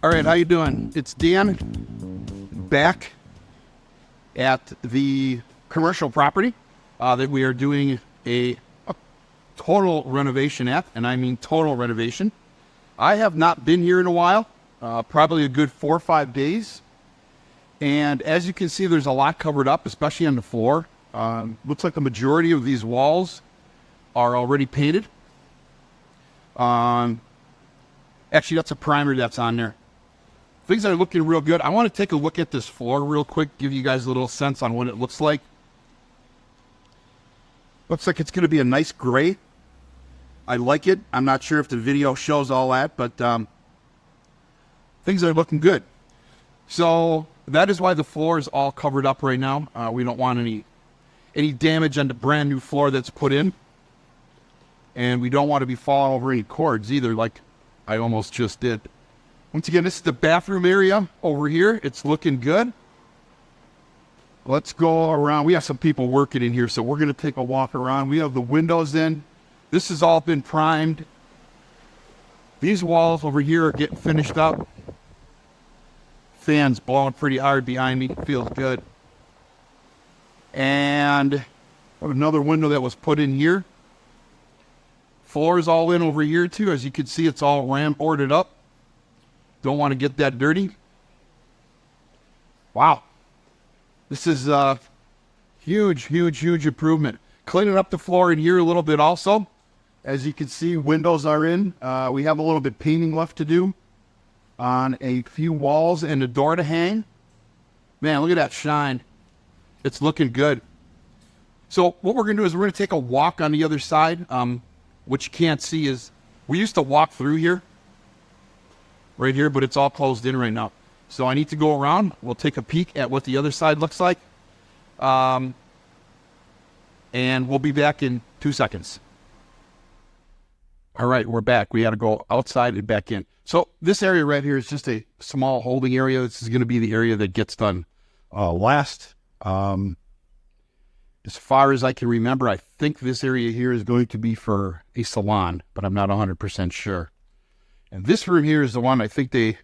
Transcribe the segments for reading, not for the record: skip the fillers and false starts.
All right, how you doing? It's Dan back at the commercial property that we are doing a total renovation at, and I mean total renovation. I have not been here in a while, probably a good 4 or 5 days. And as you can see, there's a lot covered up, especially on the floor. Looks like the majority of these walls are already painted. Actually, that's a primer that's on there. Things are looking real good. I want to take a look at this floor real quick, give you guys a little sense on what it looks like. Looks like it's going to be a nice gray. I like it. I'm not sure if the video shows all that, but things are looking good. So that is why the floor is all covered up right now. We don't want any damage on the brand new floor that's put in. And we don't want to be falling over any cords either, like I almost just did. Once again, this is the bathroom area over here. It's looking good. Let's go around. We have some people working in here, so we're going to take a walk around. We have the windows in. This has all been primed. These walls over here are getting finished up. Fans blowing pretty hard behind me. Feels good. And another window that was put in here. Floor is all in over here too. As you can see, it's all boarded up. Don't want to get that dirty. Wow. This is a huge, huge, huge improvement. Cleaning up the floor in here a little bit also. As you can see, windows are in. We have a little bit painting left to do on a few walls and a door to hang. Man, look at that shine. It's looking good. So what we're going to do is we're going to take a walk on the other side. What you can't see is we used to walk through here. Right here, but it's all closed in right now. So I need to go around. We'll take a peek at what the other side looks like. And we'll be back in 2 seconds. All right, we're back. We got to go outside and back in. So this area right here is just a small holding area. This is going to be the area that gets done last. As far as I can remember, I think this area here is going to be for a salon, but I'm not 100% sure. And this room here is the one I think they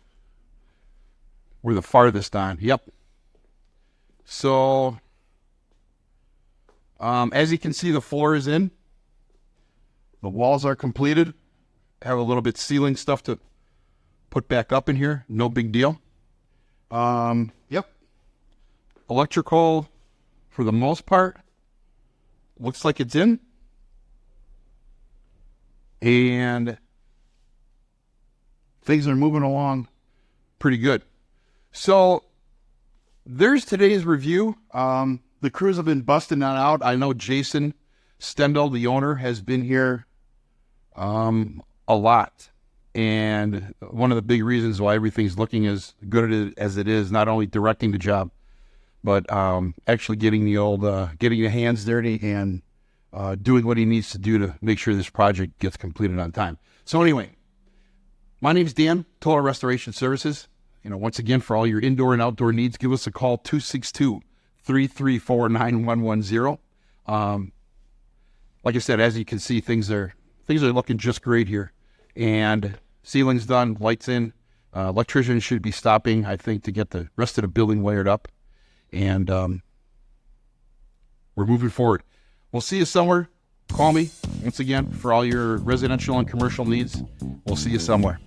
were the farthest on. Yep. So, as you can see, the floor is in. The walls are completed. Have a little bit ceiling stuff to put back up in here. No big deal. Yep. Electrical, for the most part, looks like it's in. And things are moving along pretty good. So there's today's review. The crews have been busting that out. I know Jason Stendel, the owner, has been here a lot. And one of the big reasons why everything's looking as good as it is, not only directing the job, but actually getting the hands dirty and doing what he needs to do to make sure this project gets completed on time. So anyway, my name's Dan, Total Restoration Services. Once again, for all your indoor and outdoor needs, give us a call, 262-334-9110. Like I said, as you can see, things are looking just great here. And ceiling's done, lights in. Electrician should be stopping, I think, to get the rest of the building wired up. And we're moving forward. We'll see you somewhere. Call me, once again, for all your residential and commercial needs. We'll see you somewhere.